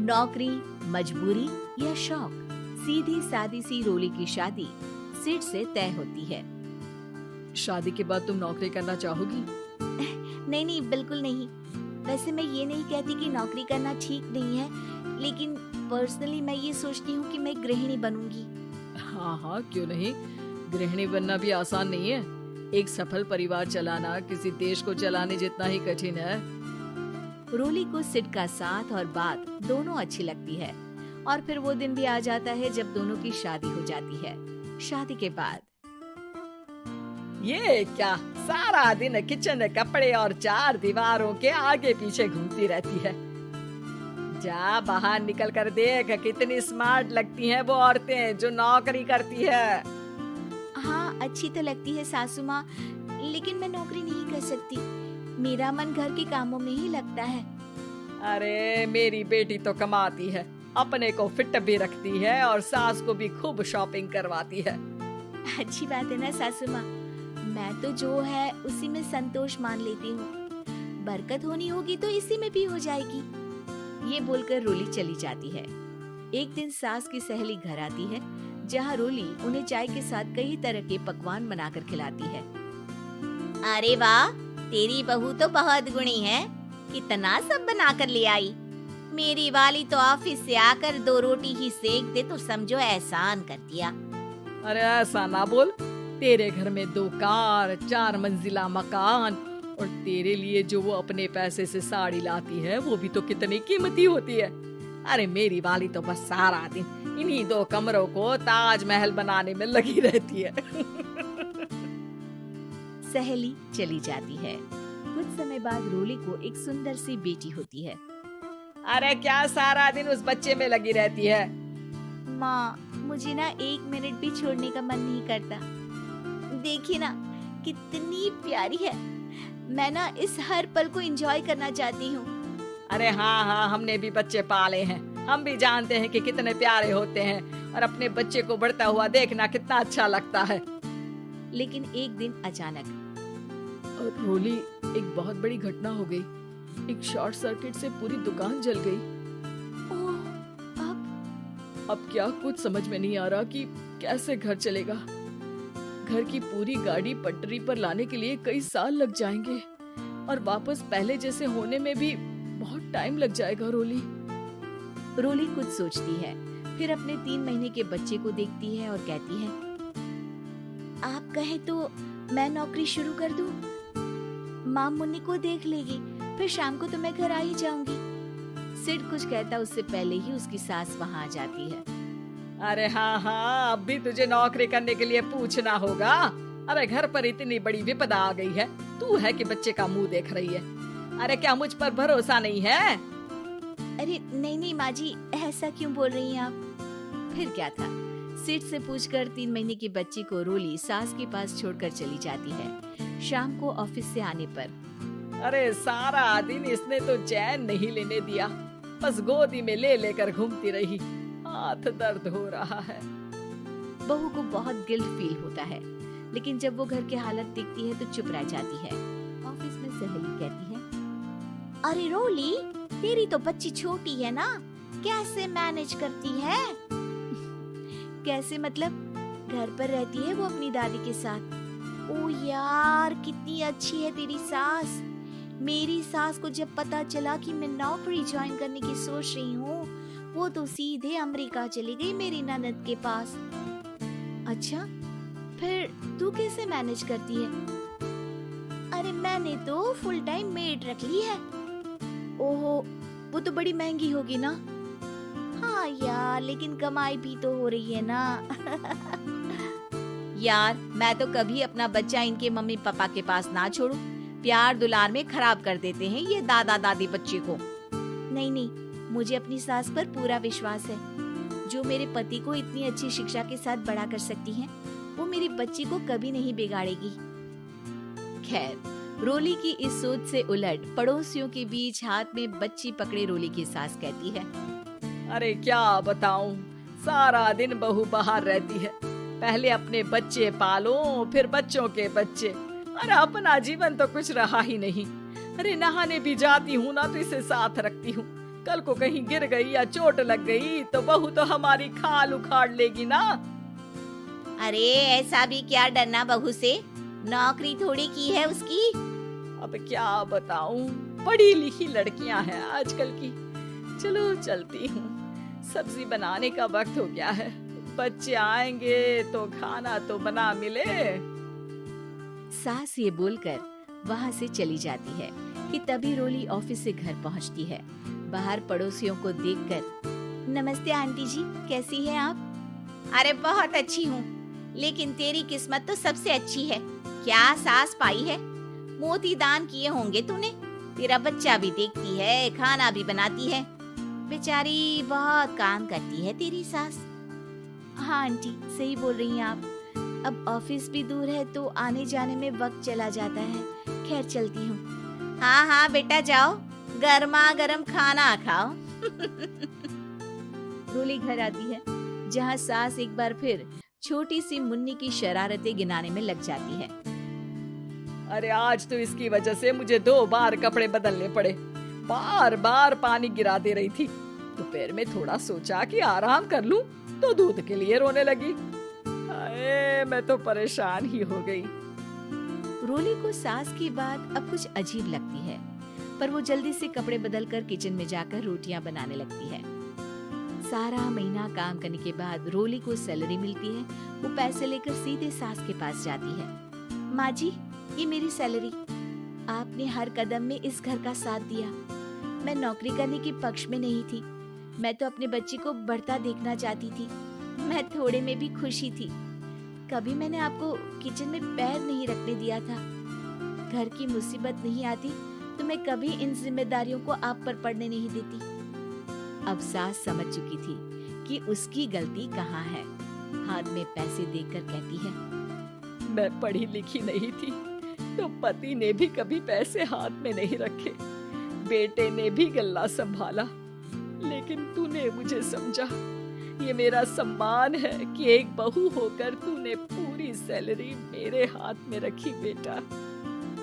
नौकरी, मजबूरी या शौक, सीधी सादी सी रोली की शादी सिड से तय होती है। शादी के बाद तुम नौकरी करना चाहोगी? नहीं नहीं, बिल्कुल नहीं। वैसे मैं ये नहीं कहती कि नौकरी करना ठीक नहीं है, लेकिन पर्सनली मैं ये सोचती हूँ कि मैं गृहिणी बनूंगी। हाँ हाँ, क्यों नहीं। गृहिणी बनना भी आसान नहीं है। एक सफल परिवार चलाना किसी देश को चलाने जितना ही कठिन है। रोली को सिड का साथ और बात दोनों अच्छी लगती है और फिर वो दिन भी आ जाता है जब दोनों की शादी हो जाती है। शादी के बाद ये क्या, सारा दिन किचन, कपड़े और चार दीवारों के आगे पीछे घूमती रहती है। जा बाहर निकल कर देख, कितनी स्मार्ट लगती हैं वो औरतें जो नौकरी करती है। हाँ, अच्छी तो लगती है सासू माँ, लेकिन मैं नौकरी नहीं कर सकती। मेरा मन घर के कामों में ही लगता है। अरे मेरी बेटी तो कमाती है, अपने को फिट भी रखती है और सास को भी खूब शॉपिंग करवाती है। अच्छी बात है ना सासू माँ, मैं तो जो है उसी में संतोष मान लेती हूँ। बरकत होनी होगी तो इसी में भी हो जाएगी। ये बोलकर रोली चली जाती है। एक दिन सास की सहेली घर आती है, जहाँ रोली उन्हें चाय के साथ कई तरह के पकवान बनाकर खिलाती है। अरे वाह, तेरी बहू तो बहुत गुणी है, कितना सब बनाकर ले आई। मेरी वाली तो ऑफिस से आकर 2 रोटी ही सेक दे तो समझो एहसान कर दिया। अरे ऐसा ना बोल, तेरे घर में 2 कार, 4 मंजिला मकान और तेरे लिए जो वो अपने पैसे से साड़ी लाती है वो भी तो कितनी कीमती होती है। अरे मेरी वाली तो बस सारा दिन इन्हीं 2 कमरों को ताजमहल बनाने में लगी रहती है। सहेली चली जाती है। कुछ समय बाद रोली को एक सुंदर सी बेटी होती है। अरे क्या सारा दिन उस बच्चे में लगी रहती है? माँ, मुझे ना 1 मिनट भी छोड़ने का मन नहीं करता। देखिए ना, कितनी प्यारी है। मैं ना इस हर पल को एंजॉय करना चाहती हूँ। अरे हाँ हाँ, हमने भी बच्चे पाले हैं, हम भी जानते हैं कि कितने प्यारे होते हैं और अपने बच्चे को बढ़ता हुआ देखना कितना अच्छा लगता है। लेकिन एक दिन अचानक और रोली, एक बहुत बड़ी घटना हो गई। एक शॉर्ट सर्किट से पूरी दुकान जल गई। ओह, अब क्या कुछ समझ में नहीं आ रहा कि कैसे घर चलेगा। घर की पूरी गाड़ी पटरी पर लाने के लिए कई साल लग जाएंगे और वापस पहले जैसे होने में भी बहुत टाइम लग जाएगा। रोली कुछ सोचती है, फिर अपने 3 महीने के बच्चे को देखती है और कहती है, आप कहे तो मैं नौकरी शुरू कर दूं? माँ मुन्नी को देख लेगी, फिर शाम को तो मैं घर आ ही जाऊंगी। सिड कुछ कहता उससे पहले ही उसकी सास वहाँ आ जाती है। अरे हाँ हाँ, अब भी तुझे नौकरी करने के लिए पूछना होगा। अरे घर पर इतनी बड़ी विपदा आ गई है, तू है कि बच्चे का मुंह देख रही है। अरे क्या मुझ पर भरोसा नहीं है? अरे नहीं नहीं माँ जी, ऐसा क्यों बोल रही हैं आप? फिर क्या था, सिड से पूछकर 3 महीने की बच्ची को रोली सास के पास छोड़कर चली जाती है। शाम को ऑफिस से आने पर अरे सारा दिन इसने तो चैन नहीं लेने दिया, बस गोदी में ले लेकर घूमती रही। हाथ दर्द हो रहा है। बहू को बहुत गिल्ट फील होता है, लेकिन जब वो घर की हालत देखती है तो चुप रह जाती है। ऑफिस में सहेली कहती है, अरे रोली, तेरी तो बच्ची छोटी है ना, कैसे मैनेज करती है? कैसे मतलब? घर पर रहती है वो अपनी दादी के साथ। ओ यार, कितनी अच्छी है तेरी सास। मेरी सास को जब पता चला कि मैं नौकरी ज्वाइन करने की सोच रही हूँ, वो तो सीधे अमेरिका चली गई मेरी ननद के पास। अच्छा, फिर तू कैसे मैनेज करती है? अरे मैंने तो फुल टाइम मेड रख ली है। ओहो, वो तो बड़ी महंगी होगी ना? हाँ यार, लेकिन कमाई भी तो हो रही है ना। यार, मैं तो कभी अपना बच्चा इनके मम्मी पापा के पास ना छोड़ू। प्यार दुलार में खराब कर देते हैं ये दादा दादी बच्चे को। नहीं नहीं, मुझे अपनी सास पर पूरा विश्वास है। जो मेरे पति को इतनी अच्छी शिक्षा के साथ बड़ा कर सकती हैं, वो मेरी बच्ची को कभी नहीं बिगाड़ेगी। खैर, रोली की इस सोच से उलट पड़ोसियों के बीच हाथ में बच्ची पकड़े रोली की सास कहती है, अरे क्या बताऊं, सारा दिन बहू बाहर रहती है। पहले अपने बच्चे पालो, फिर बच्चों के बच्चे। अरे अपना जीवन तो कुछ रहा ही नहीं। अरे नहाने भी जाती हूँ ना तो इसे साथ रखती हूँ, कल को कहीं गिर गई या चोट लग गई तो बहू तो हमारी खाल उखाड़ लेगी ना। अरे ऐसा भी क्या डरना बहू से, नौकरी थोड़ी की है उसकी। अब क्या बताऊं, पढ़ी लिखी लड़कियां हैं आजकल की। चलो चलती हूँ, सब्जी बनाने का वक्त हो गया है, बच्चे आएंगे तो खाना तो बना मिले। सास ये बोलकर वहाँ से चली जाती है कि तभी रोली ऑफिस से घर पहुँचती है। बाहर पड़ोसियों को देखकर, नमस्ते आंटी जी, कैसी हैं आप? अरे बहुत अच्छी हूँ, लेकिन तेरी किस्मत तो सबसे अच्छी है। क्या सास पाई है, मोती दान किए होंगे तूने। तेरा बच्चा भी देखती है, खाना भी बनाती है। बेचारी बहुत काम करती है तेरी सास। हाँ आंटी, सही बोल रही हैं आप। अब ऑफिस भी दूर है तो आने जाने में वक्त चला जाता है। खैर चलती हूँ। हाँ हाँ बेटा जाओ, गर्मा गर्म खाना खाओ। रोली घर आती है, जहाँ सास एक बार फिर छोटी सी मुन्नी की शरारतें गिनाने में लग जाती है। अरे आज तो इसकी वजह से मुझे 2 बार कपड़े बदलने पड़े। बार बार पानी गिरा दे रही थी। दोपहर में थोड़ा सोचा कि आराम कर लूं तो दूध के लिए रोने लगी। हाय, मैं तो परेशान ही हो गई। रोली को सास की बात अब कुछ अजीब लगती है, पर वो जल्दी से कपड़े बदलकर किचन में जाकर रोटियां बनाने लगती है। सारा महीना काम करने के बाद रोली को सैलरी मिलती है। वो पैसे लेकर सीधे सास के पास जाती है। माँ जी, ये मेरी सैलरी। आपने हर कदम में इस घर का साथ दिया। मैं नौकरी करने के पक्ष में नहीं थी, मैं तो अपने बच्चे को बढ़ता देखना चाहती थी। मैं थोड़े में भी खुशी थी। कभी मैंने आपको किचन में पैर नहीं रखने दिया था। घर की मुसीबत नहीं आती तो मैं कभी इन जिम्मेदारियों को आप पर पड़ने नहीं देती। अब सास समझ चुकी थी कि उसकी गलती कहाँ है। हाथ में पैसे देकर कहती है, मैं पढ़ी लिखी नहीं थी तो पति ने भी कभी पैसे हाथ में नहीं रखे, बेटे ने भी गल्ला संभाला, लेकिन तूने मुझे समझा। ये मेरा सम्मान है कि एक बहू होकर तूने पूरी सैलरी मेरे हाथ में रखी बेटा।